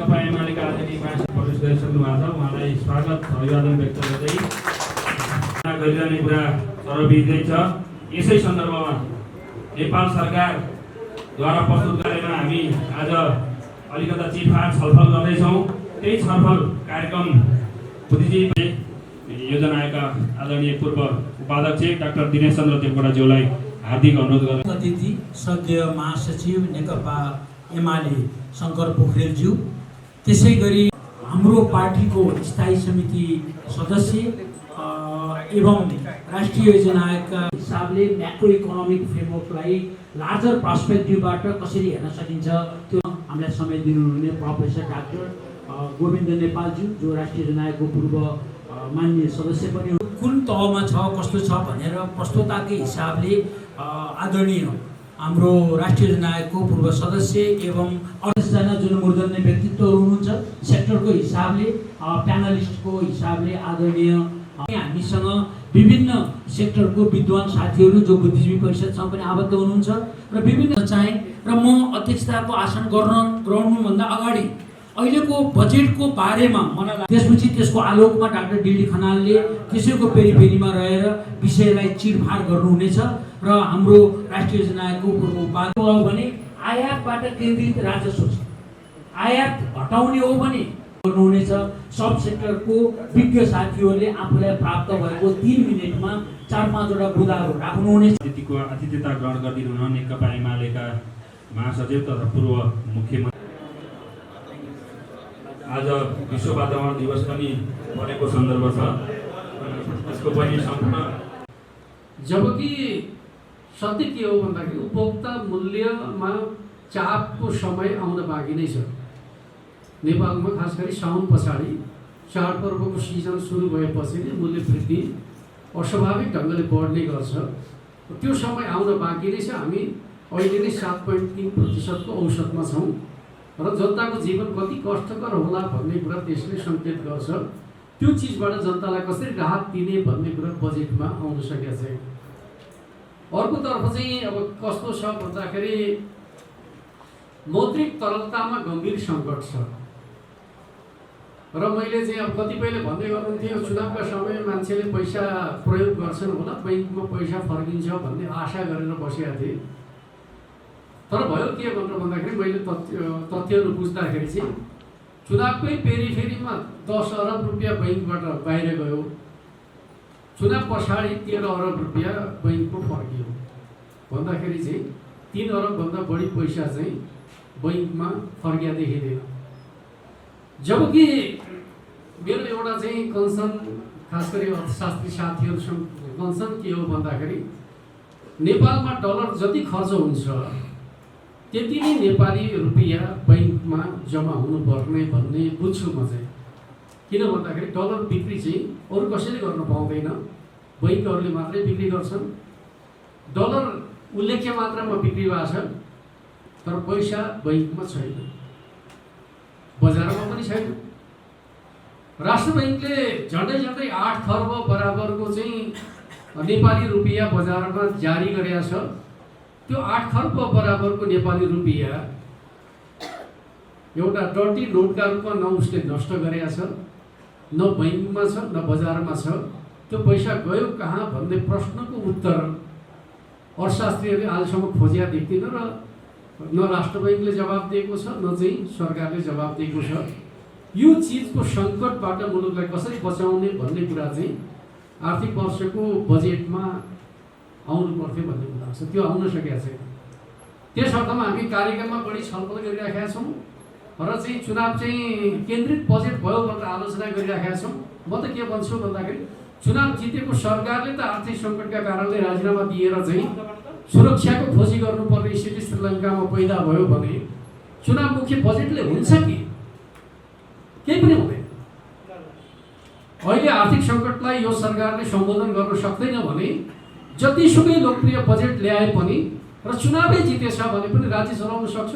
नेकपा एमालेका आदरणीय महासचिव प्रवेश गरिसक्नु भएको छ। उहाँलाई स्वागत अभिवादन व्यक्त गर्दै गरिरहने कुरा सर्वविदितै छ। यसै सन्दर्भमा नेपाल सरकारद्वारा प्रस्तुत गरेमा हामी आज अलिकता चिरफार छलफल गर्दैछौँ। त्यही छलफल कार्यक्रम बुद्धिजीवी योजनाका आदरणीय पूर्व उपाध्यक्ष डाक्टर दिनेश चन्द्र देवकोटाज्यूलाई हार्दिक अनुरोध गर्छु। अतिथि सद्य महासचिव नेकपा एमाले शङ्कर पोखरेलज्यू, त्यसै गरी हाम्रो पार्टीको स्थायी समिति सदस्य एवं राष्ट्रिय योजना आयोगका हिसाबले म्याक्रो इकोनोमिक फ्रेमवर्कलाई लार्जर पर्सपेक्टिभबाट कसरी हेर्न सकिन्छ त्यो हामीलाई समय दिनुहुने प्रोफेसर डाक्टर गोविन्द नेपालज्यू, जो राष्ट्रिय योजना आयोगको पूर्व मान्य सदस्य पनि कुन तहमा छ कस्तो छ भनेर प्रस्तुताकै हिसाबले आदरणीय हाम्रो राष्ट्रिय योजना आयोगको पूर्व सदस्य एवं 28जना जुन मूर्धन्य व्यक्तित्वहरू हुनुहुन्छ सेक्टरको हिसाबले प्यानलिस्टको हिसाबले आदरणीय हामीसँग विभिन्न सेक्टरको विद्वान साथीहरू जो बुद्धिजीवी परिषदसँग पनि आबद्ध हुनुहुन्छ र विभिन्न चाहिँ र म अध्यक्षताको आसन ग्रहणभन्दा अगाडि अहिलेको बजेटको बारेमा मलाई त्यसपछि त्यसको आलोकमा डाक्टर डिडी खनालले त्यसैको पेरिफेरीमा रहेर विषयलाई चिरफार गर्नुहुनेछ र हाम्रो राष्ट्रिय योजना आयोगको पूर्व उपाध्यक्ष हो भने आयातबाट केन्द्रित राजस्व छ, आयात घटाउने हो भने गर्नुहुनेछ। सब सेक्टरको विज्ञ साथीहरूले आफूलाई प्राप्त भएको 3 मिनेटमा 4-5 वटा बुदाहरू राख्नुहुनेछ। अतिथिको आतिथ्यता ग्रहण गरिदिनु हुन नेकपा एमालेका महासचिव तथा पूर्व मुख्यमन्त्री। आज विश्व वातावरण दिवस पनि परेको सन्दर्भ छ, त्यसको पनि सम्पूर्ण जबकि सत्य के हो भन्दाखेरि उपभोक्ता मूल्यमा चापको समय आउन बाँकी नै छ। नेपालमा खास गरी साउन पछाडि चाडपर्वको सिजन सुरु भएपछि नै मूल्य वृद्धि अस्वाभाविक ढङ्गले बढ्ने गर्छ। त्यो समय आउन बाँकी नै छ। हामी अहिले नै 7.3% को औसतमा छौँ र जनताको जीवन कति कष्टकर होला भन्ने कुरा त्यसले सङ्केत गर्छ। त्यो चिजबाट जनतालाई कसरी राहत दिने भन्ने कुरा बजेटमा आउन सकेको छैन। अर्कोतर्फ चाहिँ अब कस्तो छ भन्दाखेरि मौद्रिक तरलतामा गम्भीर सङ्कट छ र मैले चाहिँ अब कतिपयले भन्दै गर्नुहुन्थ्यो चुनावका समय मान्छेले पैसा प्रयोग गर्छन् होला, बैङ्कमा पैसा फर्किन्छ भन्ने आशा गरेर बसेका थिएँ। तर भयो के भनेर भन्दाखेरि मैले तथ्यहरू बुझ्दाखेरि चाहिँ चुनावकै पेरिफेरीमा 10 अरब रुपियाँ बैङ्कबाट बाहिर गयो, चुनाव पछाडि 13 अरब रुपियाँ बैङ्कको फर्कियो भन्दाखेरि चाहिँ 3 अरबभन्दा बढी पैसा चाहिँ बैङ्कमा फर्किया देखिँदैन। जबकि मेरो एउटा चाहिँ कन्सर्न खास गरी अर्थशास्त्री साथीहरूसँग कन्सर्न के हो भन्दाखेरि नेपालमा डलर जति खर्च हुन्छ त्यति नै नेपाली रुपियाँ बैङ्कमा जम्मा हुनुपर्ने भन्ने बुझ्छु म चाहिँ। किन भन्दाखेरि डलर बिक्री चाहिँ अरू कसैले गर्न पाउँदैन, बैङ्कहरूले मात्रै बिक्री गर्छन्। डलर उल्लेख्य मात्रामा बिक्री भएको छ तर पैसा बैङ्कमा छैन, बजारमा पनि छैन। राष्ट्र बैङ्कले झन्डै 8 खर्ब बराबरको चाहिँ नेपाली रुपियाँ बजारमा जारी गरेको छ। त्यो 8 खर्ब बराबरको नेपाली रुपियाँ एउटा डर्टी नोटका रूपमा न उसले नष्ट गरेको छ, न बैङ्कमा छ न बजारमा छ। त्यो पैसा गयो कहाँ भन्ने प्रश्नको उत्तर अर्थशास्त्रीहरूले आजसम्म खोजिया देख्दिन र न राष्ट्र बैङ्कले जवाब दिएको छ न चाहिँ सरकारले जवाब दिएको छ। यो चिजको सङ्कटबाट मुलुकलाई कसरी बचाउने भन्ने कुरा चाहिँ आर्थिक वर्षको बजेटमा आउनु पर्थ्यो भन्ने कुरा लाग्छ, त्यो आउन सकेको छैन। त्यस अर्थमा हामी कार्यक्रममा बढी छलफल गरिराखेका छौँ र चाहिँ चुनाव चाहिँ केन्द्रित बजेट भयो भनेर आलोचना गरिराखेका छौँ। म त के भन्छु भन्दाखेरि चुनाव जितेको सरकारले त आर्थिक सङ्कटका कारणले राजीनामा दिएर चाहिँ सुरक्षाको खोजी गर्नुपर्ने स्थिति श्रीलङ्कामा पैदा भयो भने चुनाव मुख्य बजेटले हुन्छ कि केही पनि हुँदैन। अहिले आर्थिक सङ्कटलाई यो सरकारले सम्बोधन गर्न सक्दैन भने जतिसुकै लोकप्रिय बजेट ल्याए पनि र चुनावै जितेछ भने पनि राज्य चलाउन सक्छ।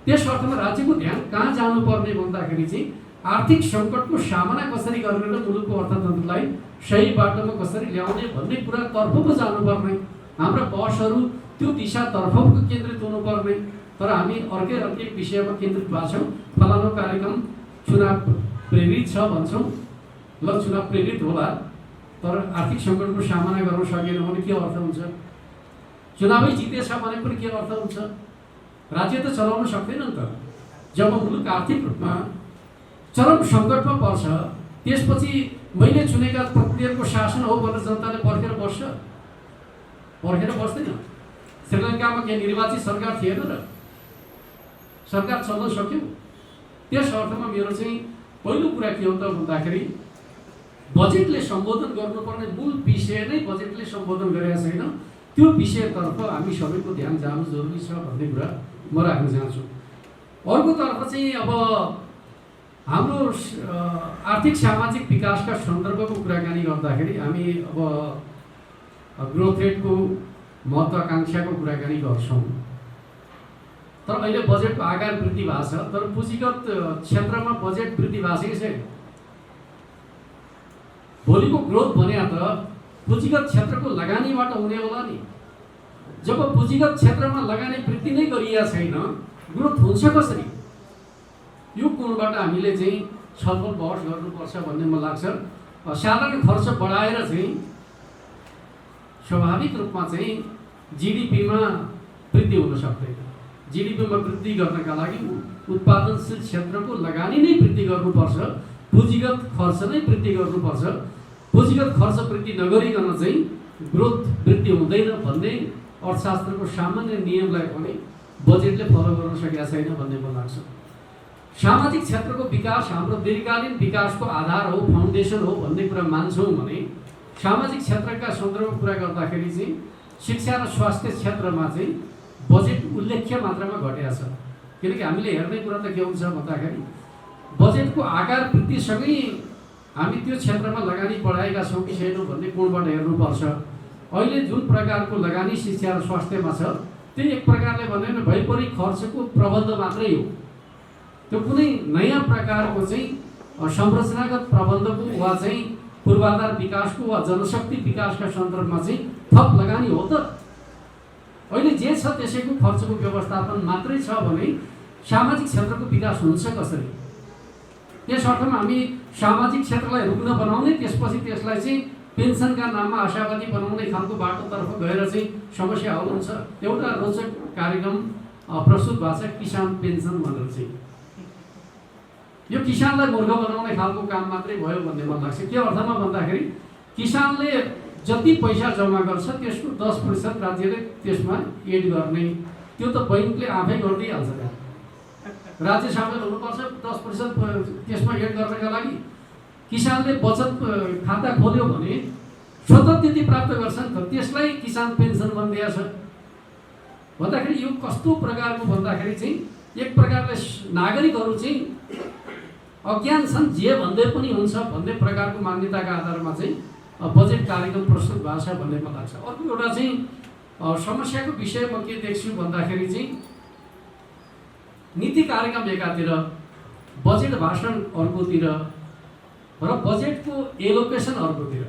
त्यस अर्थमा राज्यको ध्यान कहाँ जानुपर्ने भन्दाखेरि चाहिँ आर्थिक सङ्कटको सामना कसरी गरेर मुलुकको अर्थतन्त्रलाई सही बाटोमा कसरी ल्याउने भन्ने कुरातर्फ पो जानुपर्ने। हाम्रा बसहरू त्यो दिशातर्फ केन्द्रित हुनुपर्ने। तर हामी अर्कै विषयमा केन्द्रित भएको छौँ। फलानु कार्यक्रम चुनाव प्रेरित छ भन्छौँ, ल चुनाव प्रेरित होला, तर आर्थिक सङ्कटको सामना गर्न सकेन भने के अर्थ हुन्छ? चुनावै जितेछ भने पनि के अर्थ हुन्छ? राज्य त चलाउन सक्दैन नि त। जब मुलुक आर्थिक रूपमा चरम सङ्कटमा पर्छ, त्यसपछि मैले चुनेका प्रतिनिधिहरूको शासन हो भनेर जनताले पर्खेर बस्छ? पर्खेर बस्दैन। श्रीलङ्कामा के निर्वाचित सरकार थिएन र? सरकार चल्न सक्यो। त्यस अर्थमा मेरो चाहिँ पहिलो कुरा के हो त भन्दाखेरि बजेटले सम्बोधन गर्नुपर्ने मूल विषय नै बजेटले सम्बोधन गरेका छैन। त्यो विषयतर्फ हामी सबैको ध्यान जानु जरुरी छ भन्ने कुरा म राख्न चाहन्छु। अर्कोतर्फ चाहिँ अब हाम्रो आर्थिक सामाजिक विकासका सन्दर्भको कुराकानी गर्दाखेरि हामी अब ग्रोथ रेटको महत्त्वाकांक्षाको कुराकानी गर्छौँ। तर अहिले बजेटको आकार वृद्धि भएको छ, तर पुँजीगत क्षेत्रमा बजेट वृद्धि भएको छ कि छैन? भोलिको ग्रोथ भने त पुँजीगत क्षेत्रको लगानीबाट हुने होला नि। जब पुँजीगत क्षेत्रमा लगानी वृद्धि नै गरिएको छैन, ग्रोथ हुन्छ कसरी? यो कोणबाट हामीले चाहिँ छलफल बहस गर्नुपर्छ भन्ने मलाई लाग्छ। साधारण खर्च बढाएर चाहिँ स्वाभाविक रूपमा चाहिँ जिडिपीमा वृद्धि हुन सक्दैन। जिडिपीमा वृद्धि गर्नका लागि उत्पादनशील क्षेत्रको लगानी नै वृद्धि गर्नुपर्छ, पुँजीगत खर्च नै वृद्धि गर्नुपर्छ। पुँजीगत खर्च वृद्धि नगरिकन चाहिँ ग्रोथ वृद्धि हुँदैन भन्ने अर्थशास्त्रको सामान्य नियमलाई पनि बजेटले फलो गर्न सकेका छैन भन्ने मलाई लाग्छ। सामाजिक क्षेत्रको विकास हाम्रो दीर्घकालीन विकासको आधार हो, फाउन्डेसन हो भन्ने कुरा मान्छौँ भने सामाजिक क्षेत्रका सन्दर्भमा कुरा गर्दाखेरि चाहिँ शिक्षा र स्वास्थ्य क्षेत्रमा चाहिँ बजेट उल्लेख्य मात्रामा घटेको छ। किनकि हामीले हेर्ने कुरा त के हुन्छ भन्दाखेरि बजेटको आकार वृद्धिसँगै हामी त्यो क्षेत्रमा लगानी बढाएका छौँ कि छैनौँ भन्ने कोणबाट हेर्नुपर्छ। अहिले जुन प्रकारको लगानी शिक्षा र स्वास्थ्यमा छ त्यो एक प्रकारले भन्यो भने भइपरि खर्चको प्रबन्ध मात्रै हो। त्यो कुनै नयाँ प्रकारको चाहिँ संरचनागत प्रबन्धको वा चाहिँ पूर्वाधार विकासको वा जनशक्ति विकासका सन्दर्भमा चाहिँ थप लगानी हो त? अहिले जे छ त्यसैको खर्चको व्यवस्थापन मात्रै छ भने सामाजिक क्षेत्रको विकास हुन्छ कसरी? त्यस अर्थमा हामी सामाजिक क्षेत्रलाई रुग्न बनाउने, त्यसपछि त्यसलाई चाहिँ पेन्सनका नाममा आशावादी बनाउने खालको बाटोतर्फ गएर चाहिँ समस्या हल हुन्छ। एउटा रोचक कार्यक्रम प्रस्तुत भएको छ किसान पेन्सन भनेर चाहिँ। यो किसानलाई मूर्ख बनाउने खालको काम मात्रै भयो भन्ने मलाई लाग्छ। के अर्थमा भन्दाखेरि किसानले जति पैसा जम्मा गर्छ त्यसको 10% राज्यले त्यसमा एड गर्ने, त्यो त बैंकले आफै गरिदिइहाल्छ। राज्य सामेल हुनुपर्छ 10% त्यसमा एड गर्नका लागि। किसानले बचत खाता खोल्यो भने स्वतः त्यति प्राप्त गर्छन् त, त्यसलाई किसान पेन्सन भनिदिएको छ। भन्दाखेरि यो कस्तो प्रकारको भन्दाखेरि चाहिँ एक प्रकारले नागरिकहरू चाहिँ अज्ञान छन्, जे भन्दै पनि हुन्छ भन्ने प्रकारको मान्यताका आधारमा चाहिँ बजेट कार्यक्रम प्रस्तुत भएको छ भन्ने मलाई लाग्छ। अर्को एउटा चाहिँ समस्याको विषय म के देख्छु भन्दाखेरि चाहिँ नीति कार्यक्रम एकातिर, बजेट भाषण अर्कोतिर र बजेटको एलोकेसन अर्कोतिर,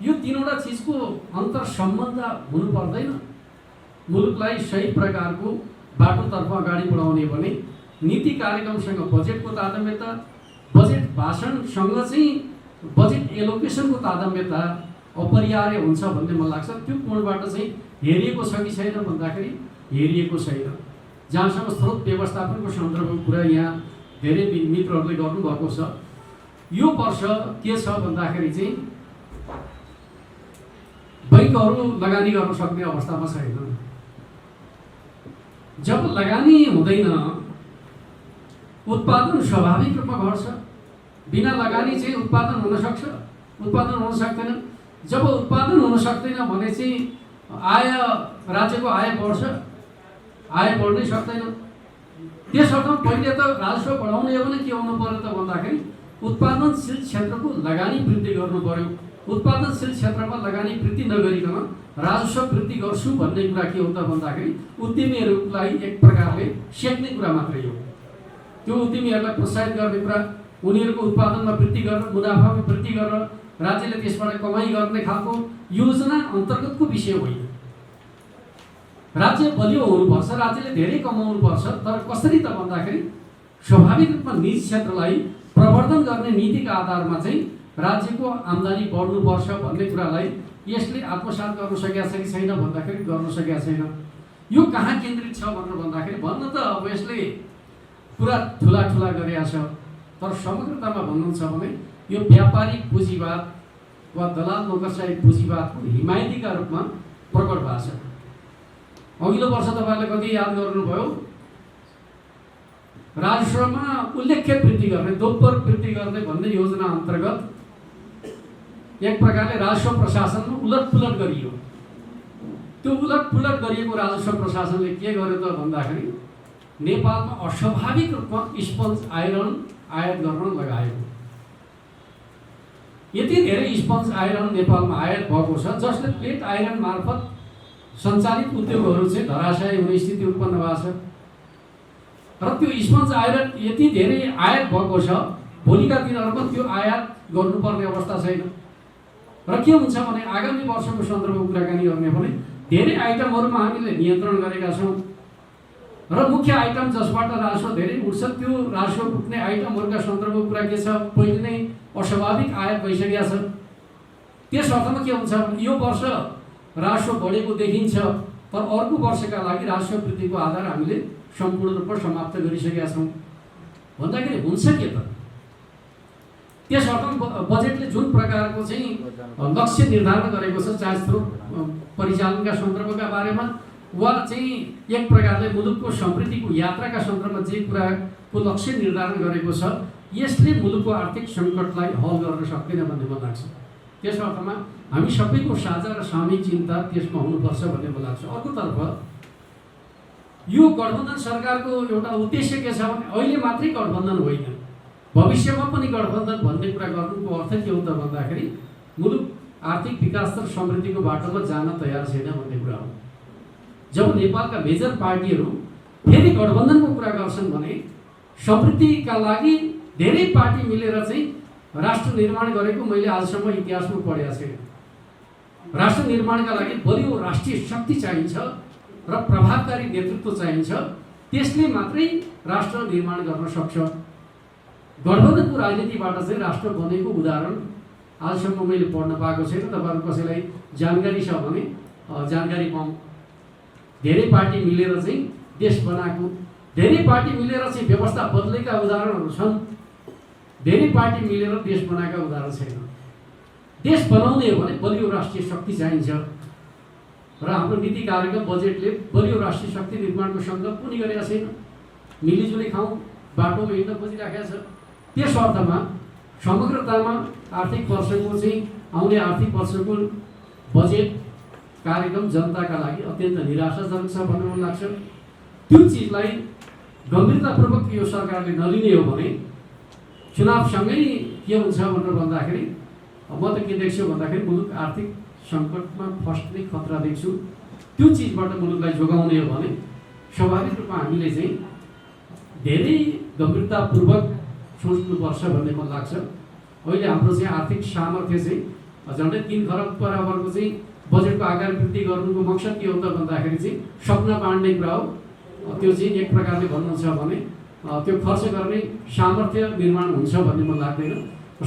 यो तीनवटा चिजको अन्तर सम्बन्ध हुनु पर्दैन। मुलुकलाई सही प्रकारको बाटोतर्फ अगाडि बढाउने भने नीति कार्यक्रमसँग बजेटको तारतम्यता, बजेट भाषणसँग चाहिँ बजेट एलोकेसनको तारतम्यता अपरिहार्य हुन्छ भन्ने मलाई लाग्छ। त्यो कोणबाट चाहिँ हेरिएको छ कि छैन भन्दाखेरि हेरिएको छैन। जहाँसम्म स्रोत व्यवस्थापनको सन्दर्भको कुरा यहाँ धेरै मित्रहरूले गर्नुभएको छ। यो वर्ष के छ भन्दाखेरि चाहिँ बैंकहरू लगानी गर्न सक्ने अवस्थामा छैन। जब लगानी हुँदैन उत्पादन स्वाभाविक रूपमा घट्छ। बिना लगानी चाहिँ उत्पादन हुन सक्छ? उत्पादन हुन सक्दैन। जब उत्पादन हुन सक्दैन भने चाहिँ राज्यको आय बढ्छ? आय बढ्नै सक्दैन। त्यस अर्थमा पहिले त राजस्व बढाउने हो भने के हुनु पर्यो त भन्दाखेरि उत्पादनशील क्षेत्रको लगानी वृद्धि गर्नु पर्यो। उत्पादनशील क्षेत्रमा लगानी वृद्धि नगरिकन राजस्व वृद्धि गर्छु भन्ने कुरा के हो त भन्दाखेरि उद्यमीहरूलाई एक प्रकारले सेक्ने कुरा मात्रै हो। त्यो उद्यमीहरूलाई प्रोत्साहित गर्ने कुरा, उनीहरूको उत्पादनमा वृद्धि गरेर, मुनाफामा वृद्धि गरेर राज्यले त्यसबाट कमाई गर्ने खालको योजना अन्तर्गतको विषय होइन। राज्य बलियो हुनुपर्छ, राज्यले धेरै कमाउनुपर्छ। तर कसरी त भन्दाखेरि स्वाभाविक रूपमा निजी क्षेत्रलाई प्रवर्धन गर्ने नीतिका आधारमा चाहिँ राज्यको आम्दानी बढ्नुपर्छ भन्ने कुरालाई यसले आत्मसात गर्न सकेका छ कि छैन भन्दाखेरि गर्न सकेका छैन। यो कहाँ केन्द्रित छ भनेर भन्दाखेरि भन्न त अब यसले पुरा ठुला गरेका छ, तर समग्रतामा भन्नुहुन्छ भने यो व्यापारिक पुँजीवाद वा दलाल नोकरशाही पुँजीवादको हिमायतीका रूपमा प्रकट भएको छ। अघिल्लो वर्ष तपाईँले कति याद गर्नुभयो, राजस्वमा उल्लेख्य वृद्धि गर्ने, दोब्बर वृद्धि गर्ने भन्ने योजना अन्तर्गत एक प्रकारले राजस्व प्रशासनमा उलटपुलट गरियो। त्यो उलटपुलट गरिएको राजस्व प्रशासनले के गर्यो त भन्दाखेरि नेपालमा अस्वाभाविक रूपमा स्पन्ज आइरन आयात गर्न लगायो। यति धेरै स्पन्ज आइरन नेपालमा आयात भएको छ जसले प्लेट आइरन मार्फत सञ्चालित उद्योगहरू चाहिँ धराशायी हुने स्थिति उत्पन्न भएको छ। र त्यो स्पन्ज आइरन यति धेरै आयात भएको छ, भोलिका दिनहरूमा त्यो आयात गर्नुपर्ने अवस्था छैन। र के हुन्छ भने आगामी वर्षको सन्दर्भमा कुराकानी गर्ने भने धेरै आइटमहरूमा हामीले नियन्त्रण गरेका छौँ र मुख्य आइटम जसबाट राजस्व धेरै उठ्छ त्यो राजस्व उठ्ने आइटमहरूका सन्दर्भमा कुरा के छ, पहिले नै अस्वाभाविक आयात भइसकेका छ। त्यस अर्थमा के हुन्छ भने यो वर्ष राजस्व बढेको देखिन्छ, तर अर्को वर्षका लागि राजस्व वृद्धिको आधार हामीले सम्पूर्ण रूपमा समाप्त गरिसकेका छौँ भन्दाखेरि हुन्छ के त? त्यस अर्थमा बजेटले जुन प्रकारको चाहिँ लक्ष्य निर्धारण गरेको छ, चाहे स्रोत परिचालनका सन्दर्भका बारेमा वा चाहिँ एक प्रकारले मुलुकको समृद्धिको यात्राका सन्दर्भमा जे कुराको लक्ष्य निर्धारण गरेको छ, यसले मुलुकको आर्थिक सङ्कटलाई हल गर्न सक्दैन भन्ने मलाई लाग्छ। त्यस अर्थमा हामी सबैको साझा र सामूहिक चिन्ता त्यसमा हुनुपर्छ भन्ने मलाई लाग्छ। अर्कोतर्फ यो गठबन्धन सरकारको एउटा उद्देश्य के छ भने अहिले मात्रै गठबन्धन होइन, भविष्यमा पनि गठबन्धन भन्ने कुरा गर्नुको अर्थ के हो त भन्दाखेरि मुलुक आर्थिक विकास र समृद्धिको बाटोमा जान तयार छैन भन्ने कुरा हो। जब नेपालका मेजर पार्टीहरू फेरि गठबन्धनको कुरा गर्छन् भने समृद्धिका लागि धेरै पार्टी मिलेर चाहिँ राष्ट्र निर्माण गरेको मैले आजसम्म इतिहासमा पढेको छैन। राष्ट्र निर्माणका लागि बलियो राष्ट्रिय शक्ति चाहिन्छ र प्रभावकारी नेतृत्व चाहिन्छ, त्यसले मात्रै राष्ट्र निर्माण गर्न सक्छ। गठबन्धनको राजनीतिबाट चाहिँ राष्ट्र बनेको उदाहरण आजसम्म मैले पढ्न पाएको छैन। तपाईँहरू कसैलाई जानकारी छ भने जानकारी पाऊँ। धेरै पार्टी मिलेर चाहिँ देश बनाएको, धेरै पार्टी मिलेर चाहिँ व्यवस्था बदलेका उदाहरणहरू छन्, धेरै पार्टी मिलेर देश बनाएका उदाहरण छैन। देश बनाउने हो भने बलियो राष्ट्रिय शक्ति चाहिन्छ र हाम्रो नीति कार्यक्रम बजेटले बलियो राष्ट्रिय शक्ति निर्माणको सङ्कल्प पनि गरेका छैन। मिलिजुली खाउँ बाटोमा हिँड्न खोजिराखेका छ। त्यस अर्थमा समग्रतामा आर्थिक वर्षको चाहिँ आउने आर्थिक वर्षको बजेट कार्यक्रम जनताका लागि अत्यन्त निराशाजनक छ भन्ने मलाई लाग्छ। त्यो चिजलाई गम्भीरतापूर्वक यो सरकारले नलिने हो भने चुनावसँगै के हुन्छ भनेर भन्दाखेरि म त के देख्छु भन्दाखेरि मुलुक आर्थिक सङ्कटमा फस्ने खतरा देख्छु। त्यो चिजबाट मुलुकलाई जोगाउने हो भने स्वाभाविक रूपमा हामीले चाहिँ धेरै गम्भीरतापूर्वक सोच्नुपर्छ भन्ने मलाई लाग्छ। अहिले हाम्रो चाहिँ आर्थिक सामर्थ्य चाहिँ झन्डै 3 खरब बराबरको चाहिँ बजेटको आकार वृद्धि गर्नुको मकसद के हो त भन्दाखेरि चाहिँ सपना बाँड्ने कुरा हो। त्यो चाहिँ एक प्रकारले भन्नुहुन्छ भने त्यो खर्च गर्ने सामर्थ्य निर्माण हुन्छ भन्ने मलाई लाग्दैन।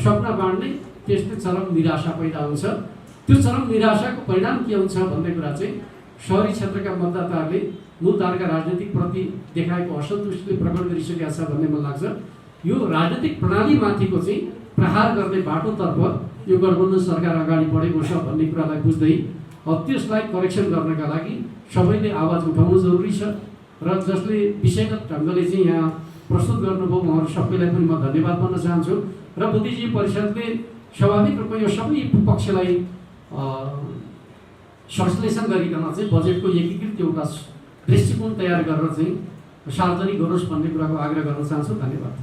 सपना बाँड्ने त्यसले चरम निराशा पैदा हुन्छ। त्यो चरम निराशाको परिणाम के हुन्छ भन्ने कुरा चाहिँ शहरी क्षेत्रका मतदाताहरूले मूलधारका राजनीतिक प्रति देखाएको असन्तुष्टिले प्रकट गरिसकेका छ भन्ने मलाई लाग्छ। यो राजनीतिक प्रणालीमाथिको चाहिँ प्रहार गर्ने बाटोतर्फ यो गठबन्धन सरकार अगाडि बढेको छ भन्ने कुरालाई बुझ्दै त्यसलाई करेक्सन गर्नका लागि सबैले आवाज उठाउनु जरुरी छ र जसले विषयगत ढङ्गले चाहिँ यहाँ प्रस्तुत गर्नुभयो उहाँहरू सबैलाई पनि म धन्यवाद भन्न चाहन्छु। र बुद्धिजीवी परिषदले स्वाभाविक रूपमा यो सबै पक्षलाई संश्लेषण गरिकन चाहिँ बजेटको एकीकृत एउटा दृष्टिकोण तयार गरेर चाहिँ सार्वजनिक गरोस् भन्ने कुराको आग्रह गर्न चाहन्छु। धन्यवाद।